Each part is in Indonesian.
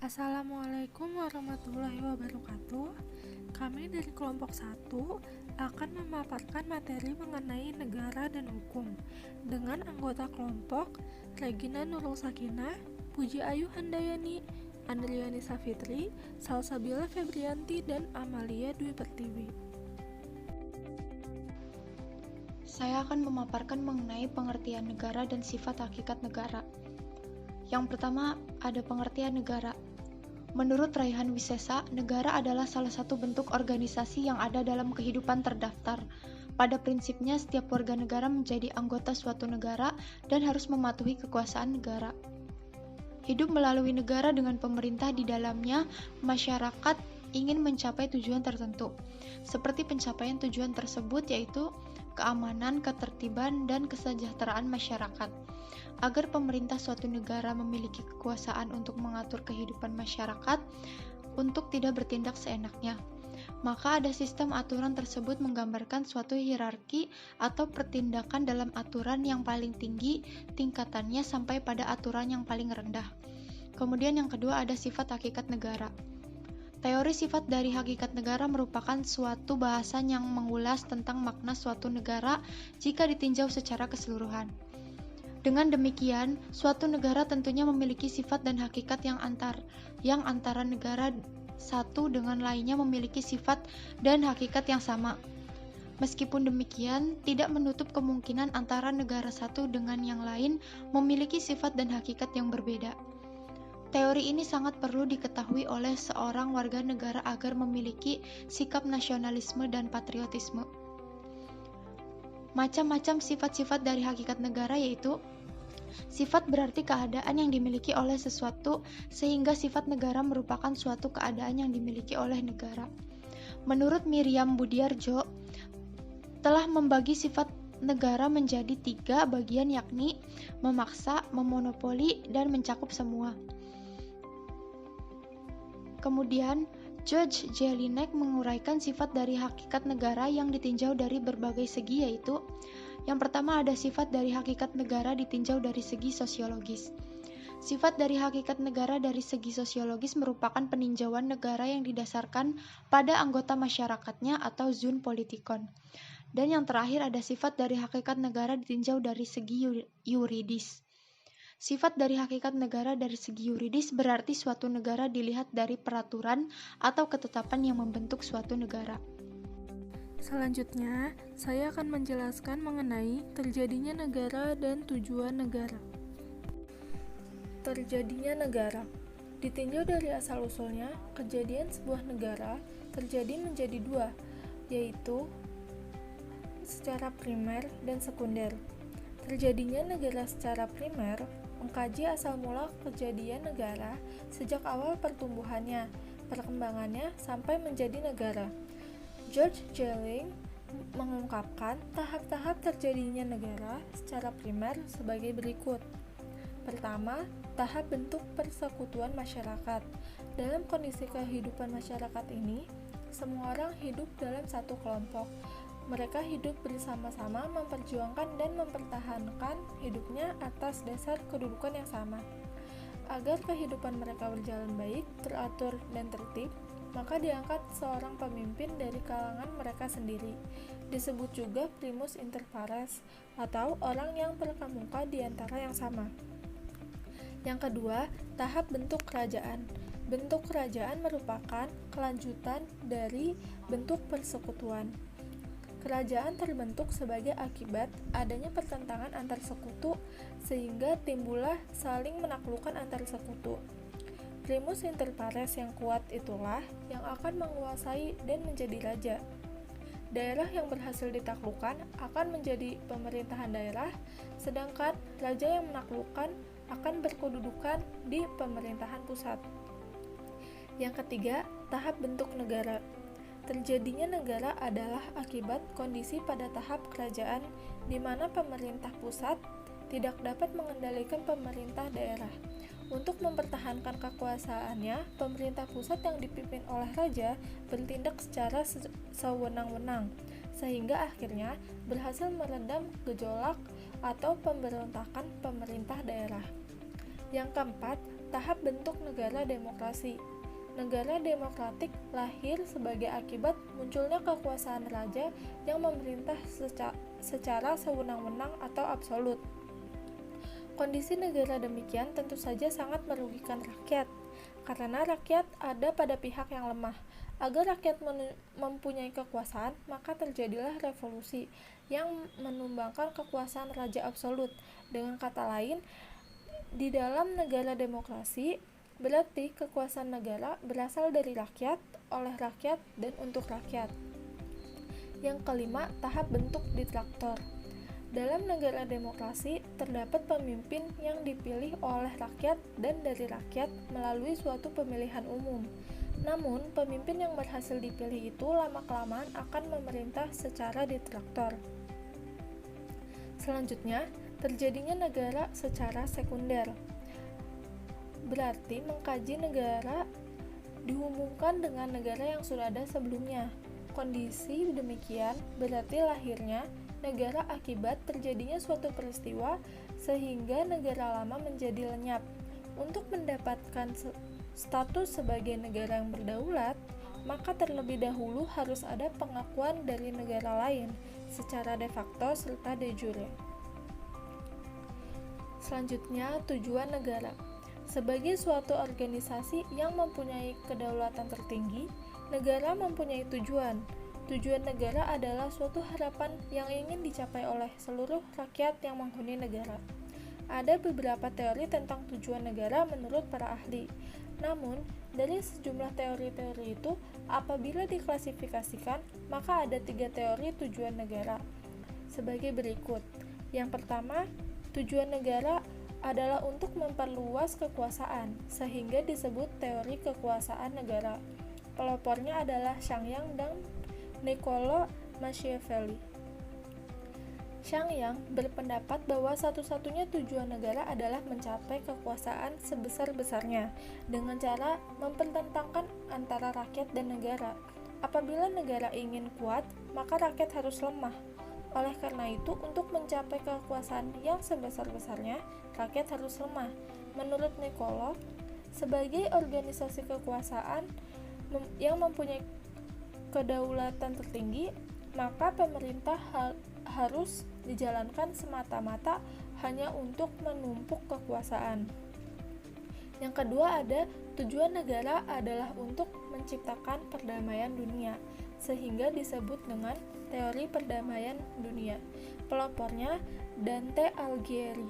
Assalamualaikum warahmatullahi wabarakatuh. Kami dari kelompok 1 akan memaparkan materi mengenai negara dan hukum dengan anggota kelompok Regina Nurul Sakinah, Puji Ayu Handayani, Andriani Safitri, Salsabila Febrianti, dan Amalia Dwi Pertiwi. Saya akan memaparkan mengenai pengertian negara dan sifat hakikat negara. Yang pertama, ada pengertian negara. Menurut Raihan Wisesa, negara adalah salah satu bentuk organisasi yang ada dalam kehidupan terdaftar. Pada prinsipnya, setiap warga negara menjadi anggota suatu negara dan harus mematuhi kekuasaan negara. Hidup melalui negara dengan pemerintah di dalamnya, masyarakat ingin mencapai tujuan tertentu. Seperti pencapaian tujuan tersebut yaitu keamanan, ketertiban, dan kesejahteraan masyarakat. Agar pemerintah suatu negara memiliki kekuasaan untuk mengatur kehidupan masyarakat untuk tidak bertindak seenaknya. Maka ada sistem aturan tersebut menggambarkan suatu hierarki atau pertindakan dalam aturan yang paling tinggi tingkatannya sampai pada aturan yang paling rendah. Kemudian yang kedua ada sifat hakikat negara. Teori sifat dari hakikat negara merupakan suatu bahasan yang mengulas tentang makna suatu negara jika ditinjau secara keseluruhan. Dengan demikian, suatu negara tentunya memiliki sifat dan hakikat yang antara negara satu dengan lainnya memiliki sifat dan hakikat yang sama. Meskipun demikian, tidak menutup kemungkinan antara negara satu dengan yang lain memiliki sifat dan hakikat yang berbeda. Teori ini sangat perlu diketahui oleh seorang warga negara agar memiliki sikap nasionalisme dan patriotisme. Macam-macam sifat-sifat dari hakikat negara yaitu sifat berarti keadaan yang dimiliki oleh sesuatu, sehingga sifat negara merupakan suatu keadaan yang dimiliki oleh negara. Menurut Miriam Budiarjo, telah membagi sifat negara menjadi 3 bagian yakni memaksa, memonopoli, dan mencakup semua. Kemudian, George Jelinek menguraikan sifat dari hakikat negara yang ditinjau dari berbagai segi yaitu yang pertama ada sifat dari hakikat negara ditinjau dari segi sosiologis. Sifat dari hakikat negara dari segi sosiologis merupakan peninjauan negara yang didasarkan pada anggota masyarakatnya atau zoon politikon. Dan yang terakhir ada sifat dari hakikat negara ditinjau dari segi yuridis. Sifat dari hakikat negara dari segi yuridis berarti suatu negara dilihat dari peraturan atau ketetapan yang membentuk suatu negara. Selanjutnya, saya akan menjelaskan mengenai terjadinya negara dan tujuan negara. Terjadinya negara ditinjau dari asal-usulnya, kejadian sebuah negara terjadi menjadi 2, yaitu secara primer dan sekunder. Terjadinya negara secara primer mengkaji asal mula kejadian negara sejak awal pertumbuhannya, perkembangannya, sampai menjadi negara. George Jelling mengungkapkan tahap-tahap terjadinya negara secara primer sebagai berikut. Pertama, tahap bentuk persekutuan masyarakat. Dalam kondisi kehidupan masyarakat ini, semua orang hidup dalam satu kelompok. Mereka hidup bersama-sama memperjuangkan dan mempertahankan hidupnya atas dasar kedudukan yang sama. Agar kehidupan mereka berjalan baik, teratur, dan tertib, maka diangkat seorang pemimpin dari kalangan mereka sendiri. Disebut juga primus inter pares, atau orang yang berkemuka di antara yang sama. Yang kedua, tahap bentuk kerajaan. Bentuk kerajaan merupakan kelanjutan dari bentuk persekutuan. Kerajaan terbentuk sebagai akibat adanya pertentangan antar sekutu, sehingga timbullah saling menaklukkan antar sekutu. Primus inter pares yang kuat itulah yang akan menguasai dan menjadi raja. Daerah yang berhasil ditaklukkan akan menjadi pemerintahan daerah, sedangkan raja yang menaklukkan akan berkedudukan di pemerintahan pusat. Yang ketiga, tahap bentuk negara. Terjadinya negara adalah akibat kondisi pada tahap kerajaan di mana pemerintah pusat tidak dapat mengendalikan pemerintah daerah. Untuk mempertahankan kekuasaannya, pemerintah pusat yang dipimpin oleh raja bertindak secara sewenang-wenang, sehingga akhirnya berhasil meredam gejolak atau pemberontakan pemerintah daerah. Yang keempat, tahap bentuk negara demokrasi. Negara demokratik lahir sebagai akibat munculnya kekuasaan raja yang memerintah secara sewenang-wenang atau absolut. Kondisi negara demikian tentu saja sangat merugikan rakyat, karena rakyat ada pada pihak yang lemah. Agar rakyat mempunyai kekuasaan, maka terjadilah revolusi yang menumbangkan kekuasaan raja absolut. Dengan kata lain, di dalam negara demokrasi, berarti kekuasaan negara berasal dari rakyat, oleh rakyat, dan untuk rakyat. Yang kelima, tahap bentuk diktator. Dalam negara demokrasi, terdapat pemimpin yang dipilih oleh rakyat dan dari rakyat melalui suatu pemilihan umum. Namun, pemimpin yang berhasil dipilih itu lama-kelamaan akan memerintah secara diktator. Selanjutnya, terjadinya negara secara sekunder. Berarti mengkaji negara dihubungkan dengan negara yang sudah ada sebelumnya. Kondisi demikian berarti lahirnya negara akibat terjadinya suatu peristiwa sehingga negara lama menjadi lenyap. Untuk mendapatkan status sebagai negara yang berdaulat, maka terlebih dahulu harus ada pengakuan dari negara lain secara de facto serta de jure. Selanjutnya, tujuan negara. Sebagai suatu organisasi yang mempunyai kedaulatan tertinggi, negara mempunyai tujuan. Tujuan negara adalah suatu harapan yang ingin dicapai oleh seluruh rakyat yang menghuni negara. Ada beberapa teori tentang tujuan negara menurut para ahli. Namun, dari sejumlah teori-teori itu, apabila diklasifikasikan, maka ada 3 teori tujuan negara. Sebagai berikut. Yang pertama, tujuan negara adalah untuk memperluas kekuasaan, sehingga disebut teori kekuasaan negara. Pelopornya adalah Shangyang dan Niccolò Machiavelli. Shangyang berpendapat bahwa satu-satunya tujuan negara adalah mencapai kekuasaan sebesar-besarnya dengan cara mempertentangkan antara rakyat dan negara. Apabila negara ingin kuat, maka rakyat harus lemah. Oleh karena itu, untuk mencapai kekuasaan yang sebesar-besarnya, rakyat harus lemah. Menurut Niccolò, sebagai organisasi kekuasaan yang mempunyai kedaulatan tertinggi, maka pemerintah harus dijalankan semata-mata hanya untuk menumpuk kekuasaan. Yang kedua ada tujuan negara adalah untuk menciptakan perdamaian dunia, sehingga disebut dengan teori perdamaian dunia. Pelopornya Dante Alighieri.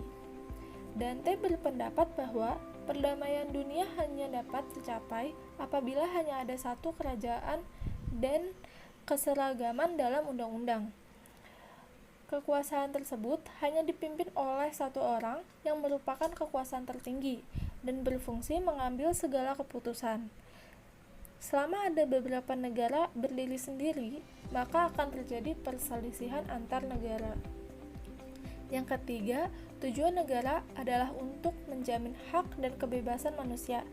Dante berpendapat bahwa perdamaian dunia hanya dapat tercapai apabila hanya ada satu kerajaan dan keseragaman dalam undang-undang. Kekuasaan tersebut hanya dipimpin oleh satu orang yang merupakan kekuasaan tertinggi dan berfungsi mengambil segala keputusan. Selama ada beberapa negara berdiri sendiri, maka akan terjadi perselisihan antar negara. Yang ketiga, tujuan negara adalah untuk menjamin hak dan kebebasan manusia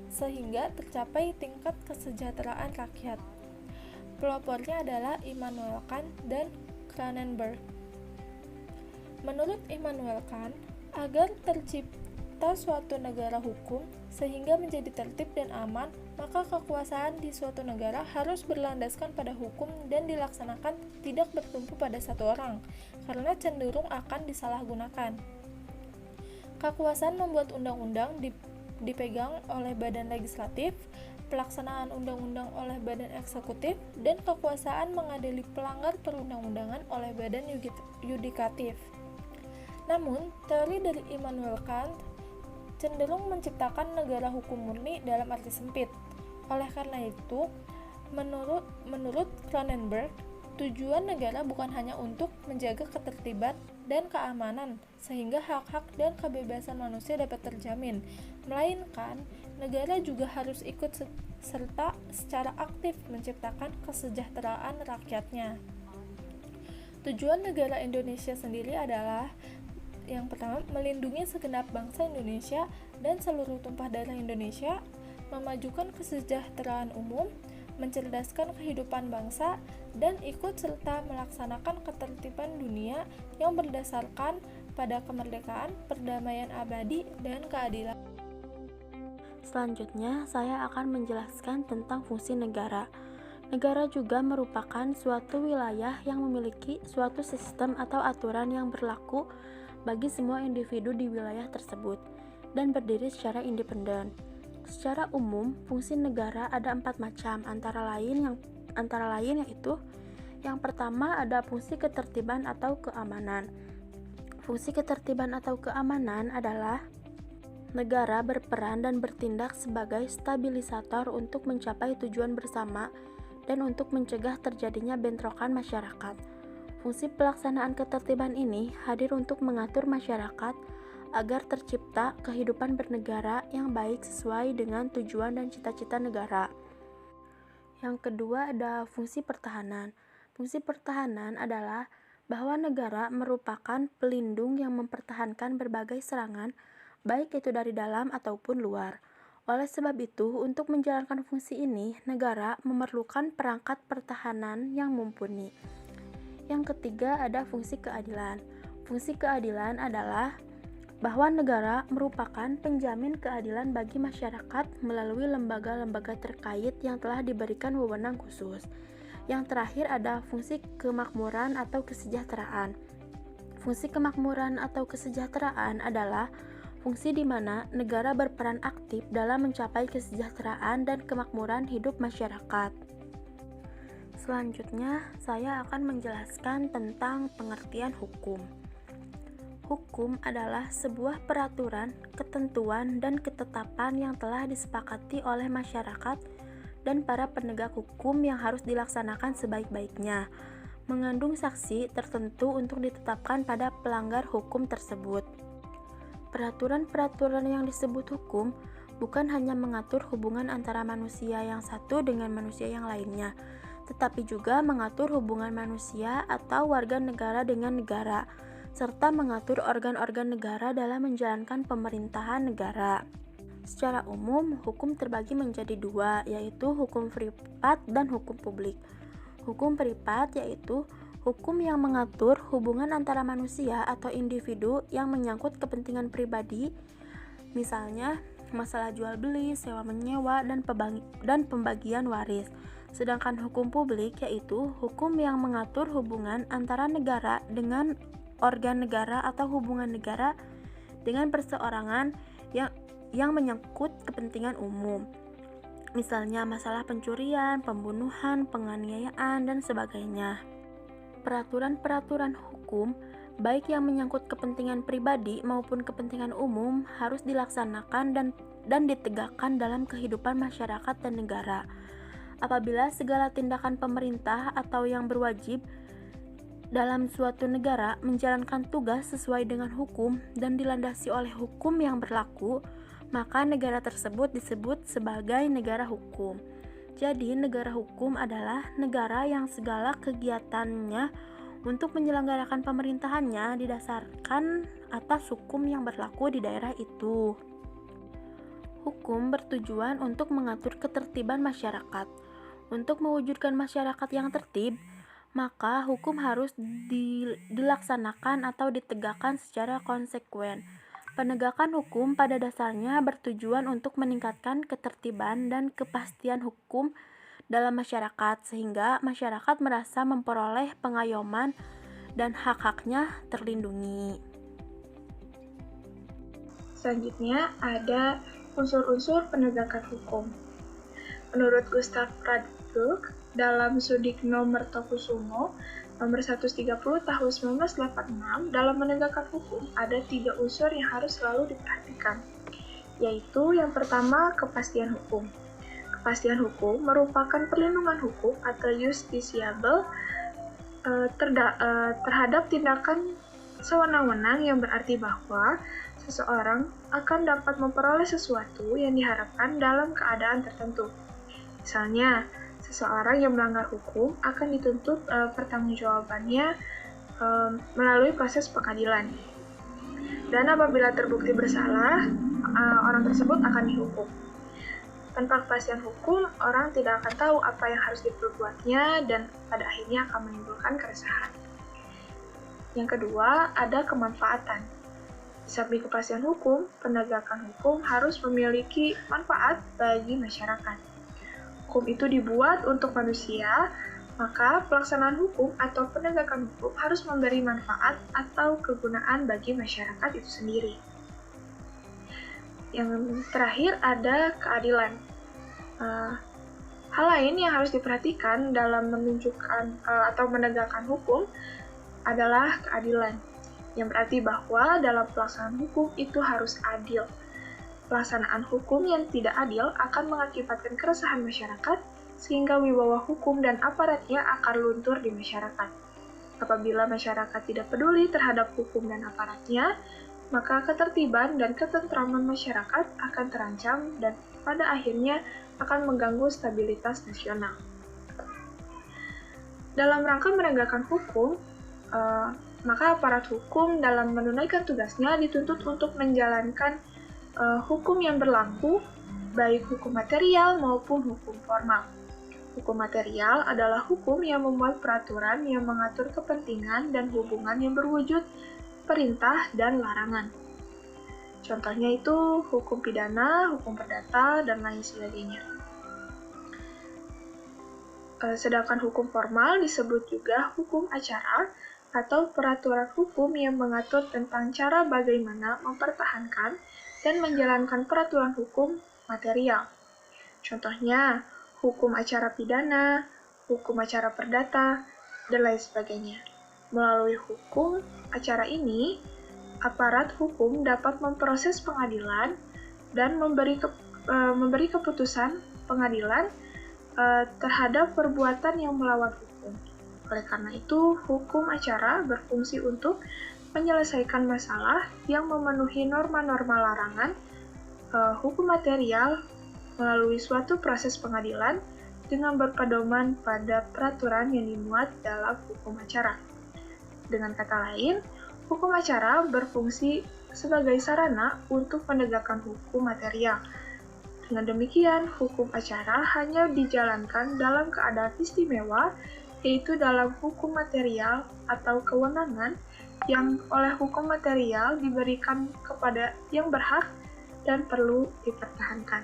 sehingga tercapai tingkat kesejahteraan rakyat. Pelopornya adalah Immanuel Kant dan Cronenberg. Menurut Immanuel Kant, agar tercipta suatu negara hukum sehingga menjadi tertib dan aman, maka kekuasaan di suatu negara harus berlandaskan pada hukum dan dilaksanakan tidak bertumpu pada satu orang, karena cenderung akan disalahgunakan. Kekuasaan membuat undang-undang dipegang oleh badan legislatif, pelaksanaan undang-undang oleh badan eksekutif, dan kekuasaan mengadili pelanggar perundang-undangan oleh badan yudikatif. Namun, teori dari Immanuel Kant cenderung menciptakan negara hukum murni dalam arti sempit. Oleh karena itu, menurut Cronenberg, tujuan negara bukan hanya untuk menjaga ketertiban dan keamanan sehingga hak-hak dan kebebasan manusia dapat terjamin, melainkan negara juga harus ikut serta secara aktif menciptakan kesejahteraan rakyatnya. Tujuan negara Indonesia sendiri adalah yang pertama, melindungi segenap bangsa Indonesia dan seluruh tumpah darah Indonesia, memajukan kesejahteraan umum, mencerdaskan kehidupan bangsa, dan ikut serta melaksanakan ketertiban dunia yang berdasarkan pada kemerdekaan, perdamaian abadi, dan keadilan. Selanjutnya, saya akan menjelaskan tentang fungsi negara. Negara juga merupakan suatu wilayah yang memiliki suatu sistem atau aturan yang berlaku bagi semua individu di wilayah tersebut dan berdiri secara independen. Secara umum, fungsi negara ada 4 macam, antara lain yaitu yang pertama ada fungsi ketertiban atau keamanan. Fungsi ketertiban atau keamanan adalah negara berperan dan bertindak sebagai stabilisator untuk mencapai tujuan bersama dan untuk mencegah terjadinya bentrokan masyarakat. Fungsi pelaksanaan ketertiban ini hadir untuk mengatur masyarakat agar tercipta kehidupan bernegara yang baik sesuai dengan tujuan dan cita-cita negara. Yang kedua ada fungsi pertahanan. Fungsi pertahanan adalah bahwa negara merupakan pelindung yang mempertahankan berbagai serangan baik itu dari dalam ataupun luar. Oleh sebab itu, untuk menjalankan fungsi ini, negara memerlukan perangkat pertahanan yang mumpuni. Yang ketiga ada fungsi keadilan. Fungsi keadilan adalah bahwa negara merupakan penjamin keadilan bagi masyarakat melalui lembaga-lembaga terkait yang telah diberikan wewenang khusus. Yang terakhir ada fungsi kemakmuran atau kesejahteraan. Fungsi kemakmuran atau kesejahteraan adalah fungsi di mana negara berperan aktif dalam mencapai kesejahteraan dan kemakmuran hidup masyarakat. Selanjutnya, saya akan menjelaskan tentang pengertian hukum. Hukum adalah sebuah peraturan, ketentuan, dan ketetapan yang telah disepakati oleh masyarakat dan para penegak hukum yang harus dilaksanakan sebaik-baiknya, mengandung sanksi tertentu untuk ditetapkan pada pelanggar hukum tersebut. Peraturan-peraturan yang disebut hukum bukan hanya mengatur hubungan antara manusia yang satu dengan manusia yang lainnya, tetapi juga mengatur hubungan manusia atau warga negara dengan negara, serta mengatur organ-organ negara dalam menjalankan pemerintahan negara. Secara umum, hukum terbagi menjadi 2, yaitu hukum privat dan hukum publik. Hukum privat yaitu hukum yang mengatur hubungan antara manusia atau individu yang menyangkut kepentingan pribadi, misalnya masalah jual beli, sewa menyewa, dan pembagian waris. Sedangkan hukum publik yaitu hukum yang mengatur hubungan antara negara dengan organ negara atau hubungan negara dengan perseorangan yang menyangkut kepentingan umum. Misalnya masalah pencurian, pembunuhan, penganiayaan, dan sebagainya. Peraturan-peraturan hukum, baik yang menyangkut kepentingan pribadi maupun kepentingan umum, harus dilaksanakan dan ditegakkan dalam kehidupan masyarakat dan negara. Apabila segala tindakan pemerintah atau yang berwajib dalam suatu negara menjalankan tugas sesuai dengan hukum dan dilandasi oleh hukum yang berlaku, maka negara tersebut disebut sebagai negara hukum. Jadi, negara hukum adalah negara yang segala kegiatannya untuk menyelenggarakan pemerintahannya didasarkan atas hukum yang berlaku di daerah itu. Hukum bertujuan untuk mengatur ketertiban masyarakat. Untuk mewujudkan masyarakat yang tertib, maka hukum harus dilaksanakan atau ditegakkan secara konsekuen. Penegakan hukum pada dasarnya bertujuan untuk meningkatkan ketertiban dan kepastian hukum dalam masyarakat, sehingga masyarakat merasa memperoleh pengayoman dan hak-haknya terlindungi. Selanjutnya ada unsur-unsur penegakan hukum. Menurut Gustav Radke dalam Sudikno Mertokusumo nomor 130 tahun 1986, dalam menegakkan hukum ada 3 unsur yang harus selalu diperhatikan, yaitu yang pertama kepastian hukum. Kepastian hukum merupakan perlindungan hukum atau justisiable terhadap tindakan sewenang-wenang, yang berarti bahwa seseorang akan dapat memperoleh sesuatu yang diharapkan dalam keadaan tertentu. Misalnya, seseorang yang melanggar hukum akan dituntut pertanggungjawabannya melalui proses pengadilan. Dan apabila terbukti bersalah, orang tersebut akan dihukum. Tanpa kepastian hukum, orang tidak akan tahu apa yang harus diperbuatnya dan pada akhirnya akan menimbulkan keresahan. Yang kedua, ada kemanfaatan. Di samping kepastian hukum, penegakan hukum harus memiliki manfaat bagi masyarakat. Hukum itu dibuat untuk manusia, maka pelaksanaan hukum atau penegakan hukum harus memberi manfaat atau kegunaan bagi masyarakat itu sendiri. Yang terakhir ada keadilan. Hal lain yang harus diperhatikan dalam menunjukkan atau menegakkan hukum adalah keadilan, yang berarti bahwa dalam pelaksanaan hukum itu harus adil. Pelaksanaan hukum yang tidak adil akan mengakibatkan keresahan masyarakat, sehingga wibawa hukum dan aparatnya akan luntur di masyarakat. Apabila masyarakat tidak peduli terhadap hukum dan aparatnya, maka ketertiban dan ketentraman masyarakat akan terancam dan pada akhirnya akan mengganggu stabilitas nasional. Dalam rangka menegakkan hukum, maka aparat hukum dalam menunaikan tugasnya dituntut untuk menjalankan hukum yang berlaku, baik hukum material maupun hukum formal. Hukum material adalah hukum yang membuat peraturan yang mengatur kepentingan dan hubungan yang berwujud perintah dan larangan. Contohnya itu hukum pidana, hukum perdata, dan lain sebagainya. Sedangkan hukum formal disebut juga hukum acara atau peraturan hukum yang mengatur tentang cara bagaimana mempertahankan dan menjalankan peraturan hukum material. Contohnya, hukum acara pidana, hukum acara perdata, dan lain sebagainya. Melalui hukum acara ini, aparat hukum dapat memproses pengadilan dan memberi keputusan pengadilan terhadap perbuatan yang melawan hukum. Oleh karena itu, hukum acara berfungsi untuk menyelesaikan masalah yang memenuhi norma-norma larangan hukum material melalui suatu proses pengadilan dengan berpedoman pada peraturan yang dimuat dalam hukum acara. Dengan kata lain, hukum acara berfungsi sebagai sarana untuk menegakkan hukum material. Dengan demikian, hukum acara hanya dijalankan dalam keadaan istimewa, yaitu dalam hukum material atau kewenangan yang oleh hukum material diberikan kepada yang berhak dan perlu dipertahankan.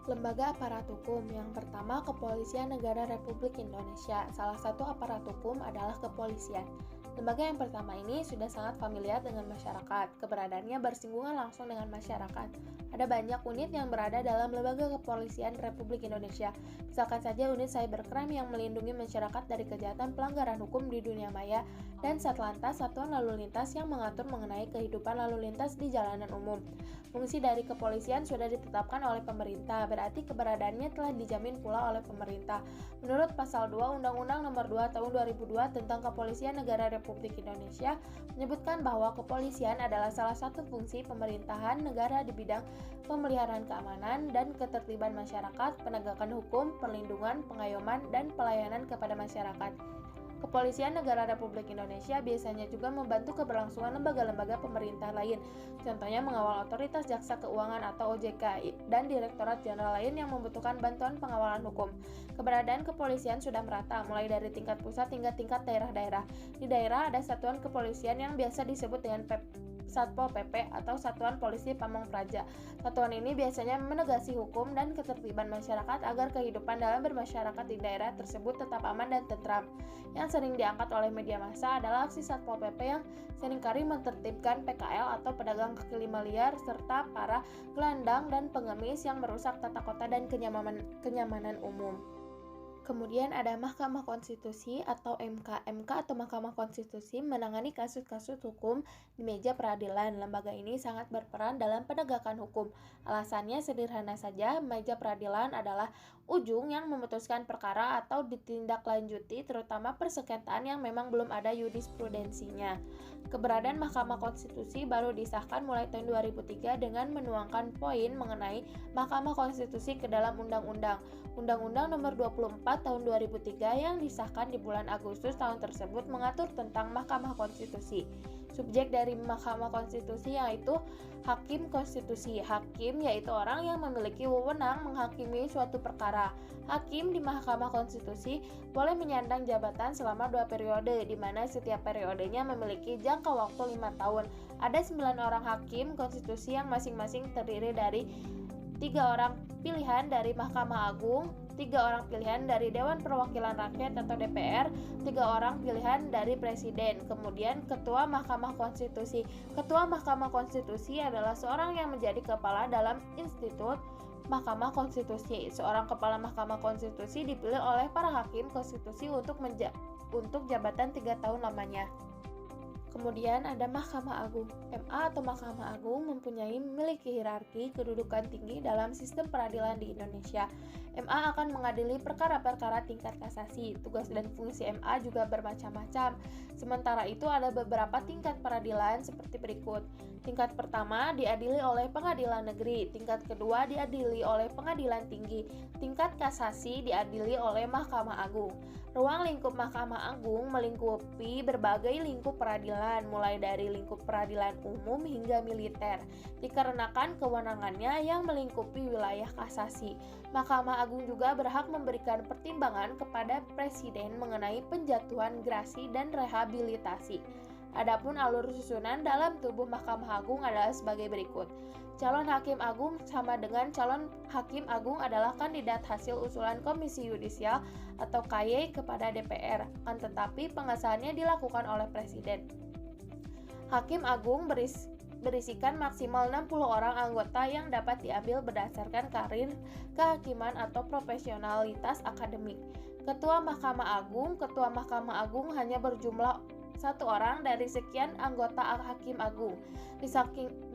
Lembaga aparat hukum yang pertama, Kepolisian Negara Republik Indonesia. Salah satu aparat hukum adalah kepolisian. Lembaga yang pertama ini sudah sangat familiar dengan masyarakat. Keberadaannya bersinggungan langsung dengan masyarakat. Ada banyak unit yang berada dalam Lembaga Kepolisian Republik Indonesia. Misalkan saja unit cybercrime yang melindungi masyarakat dari kejahatan pelanggaran hukum di dunia maya, dan Satlantas, Satuan Lalu Lintas yang mengatur mengenai kehidupan lalu lintas di jalanan umum. Fungsi dari kepolisian sudah ditetapkan oleh pemerintah, berarti keberadaannya telah dijamin pula oleh pemerintah. Menurut Pasal 2 Undang-Undang Nomor 2 Tahun 2002 tentang Kepolisian Negara Republik Indonesia, menyebutkan bahwa kepolisian adalah salah satu fungsi pemerintahan negara di bidang pemeliharaan keamanan dan ketertiban masyarakat, penegakan hukum, perlindungan, pengayoman, dan pelayanan kepada masyarakat. Kepolisian Negara Republik Indonesia biasanya juga membantu keberlangsungan lembaga-lembaga pemerintah lain, contohnya mengawal otoritas jaksa keuangan atau OJK dan direktorat jenderal lain yang membutuhkan bantuan pengawalan hukum. Keberadaan kepolisian sudah merata, mulai dari tingkat pusat hingga tingkat daerah-daerah. Di daerah ada satuan kepolisian yang biasa disebut dengan Satpol PP atau Satuan Polisi Pamong Praja. Satuan ini biasanya menegasi hukum dan ketertiban masyarakat agar kehidupan dalam bermasyarakat di daerah tersebut tetap aman dan tentram. Yang sering diangkat oleh media massa adalah aksi Satpol PP yang seringkali menertibkan PKL atau pedagang kaki lima liar serta para gelandang dan pengemis yang merusak tata kota dan kenyamanan umum. Kemudian ada Mahkamah Konstitusi atau MK. MK atau Mahkamah Konstitusi menangani kasus-kasus hukum di meja peradilan. Lembaga ini sangat berperan dalam penegakan hukum. Alasannya sederhana saja, meja peradilan adalah ujung yang memutuskan perkara atau ditindaklanjuti, terutama persengketaan yang memang belum ada jurisprudensinya. Keberadaan Mahkamah Konstitusi baru disahkan mulai tahun 2003 dengan menuangkan poin mengenai Mahkamah Konstitusi ke dalam undang-undang. Undang-Undang Nomor 24 Tahun 2003 yang disahkan di bulan Agustus tahun tersebut mengatur tentang Mahkamah Konstitusi. subjek dari Mahkamah Konstitusi yaitu Hakim Konstitusi. Hakim yaitu orang yang memiliki wewenang menghakimi suatu perkara. Hakim di Mahkamah Konstitusi boleh menyandang jabatan selama 2 periode, di mana setiap periodenya memiliki jangka waktu 5 tahun. Ada 9 orang hakim konstitusi yang masing-masing terdiri dari 3 orang pilihan dari Mahkamah Agung, 3 orang pilihan dari Dewan Perwakilan Rakyat atau DPR, 3 orang pilihan dari Presiden. Kemudian Ketua Mahkamah Konstitusi. Ketua Mahkamah Konstitusi adalah seorang yang menjadi kepala dalam institut Mahkamah Konstitusi. Seorang kepala Mahkamah Konstitusi dipilih oleh para hakim konstitusi untuk jabatan 3 tahun lamanya. Kemudian ada Mahkamah Agung. MA atau Mahkamah Agung memiliki hierarki kedudukan tinggi dalam sistem peradilan di Indonesia. MA akan mengadili perkara-perkara tingkat kasasi. Tugas dan fungsi MA juga bermacam-macam. Sementara itu ada beberapa tingkat peradilan seperti berikut. Tingkat pertama diadili oleh pengadilan negeri, tingkat kedua diadili oleh pengadilan tinggi, tingkat kasasi diadili oleh Mahkamah Agung. Ruang lingkup Mahkamah Agung melingkupi berbagai lingkup peradilan, mulai dari lingkup peradilan umum hingga militer, dikarenakan kewenangannya yang melingkupi wilayah kasasi. Mahkamah Agung juga berhak memberikan pertimbangan kepada Presiden mengenai penjatuhan gerasi dan rehabilitasi. Adapun alur susunan dalam tubuh Mahkamah Agung adalah sebagai berikut. Calon Hakim Agung sama dengan calon Hakim Agung adalah kandidat hasil usulan Komisi Yudisial atau KY kepada DPR, akan tetapi pengesahannya dilakukan oleh Presiden. Hakim Agung berisikan maksimal 60 orang anggota yang dapat diambil berdasarkan karir kehakiman atau profesionalitas akademik. Ketua Mahkamah Agung hanya berjumlah 1 orang dari sekian anggota Hakim Agung.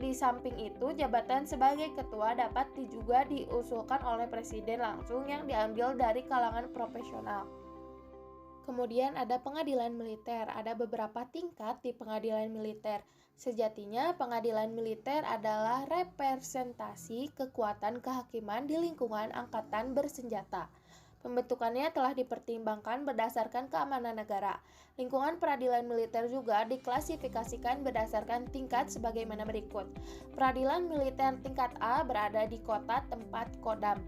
Di samping itu, jabatan sebagai ketua dapat juga diusulkan oleh Presiden langsung yang diambil dari kalangan profesional. Kemudian ada pengadilan militer. Ada beberapa tingkat di pengadilan militer. Sejatinya, pengadilan militer adalah representasi kekuatan kehakiman di lingkungan angkatan bersenjata. Pembentukannya telah dipertimbangkan berdasarkan keamanan negara. Lingkungan peradilan militer juga diklasifikasikan berdasarkan tingkat sebagaimana berikut. Peradilan militer tingkat A berada di kota tempat Kodam.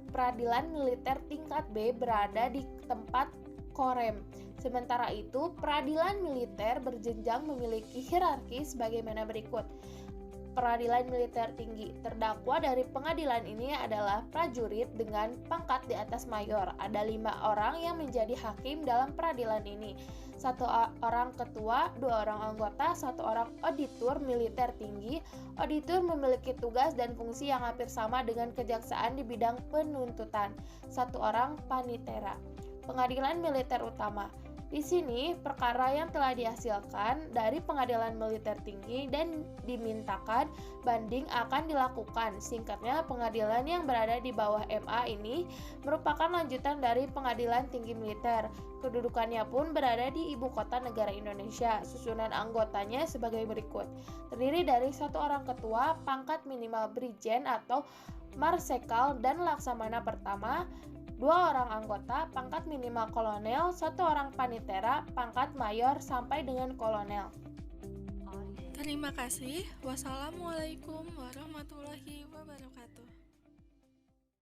Peradilan militer tingkat B berada di tempat Korem. Sementara itu, peradilan militer berjenjang memiliki hierarki sebagaimana berikut. Peradilan militer tinggi. Terdakwa dari pengadilan ini adalah prajurit dengan pangkat di atas mayor. Ada 5 orang yang menjadi hakim dalam peradilan ini. 1 orang ketua, 2 orang anggota, 1 orang auditor militer tinggi. Auditor memiliki tugas dan fungsi yang hampir sama dengan kejaksaan di bidang penuntutan. 1 orang panitera. Pengadilan militer utama. Di sini, perkara yang telah dihasilkan dari pengadilan militer tinggi dan dimintakan banding akan dilakukan. Singkatnya, pengadilan yang berada di bawah MA ini merupakan lanjutan dari pengadilan tinggi militer. Kedudukannya pun berada di ibu kota negara Indonesia. Susunan anggotanya sebagai berikut. Terdiri dari 1 orang ketua, pangkat minimal brigjen atau marsekal dan laksamana pertama, 2 orang anggota, pangkat minimal kolonel, 1 orang panitera, pangkat mayor sampai dengan kolonel. Terima kasih. Wassalamualaikum warahmatullahi wabarakatuh.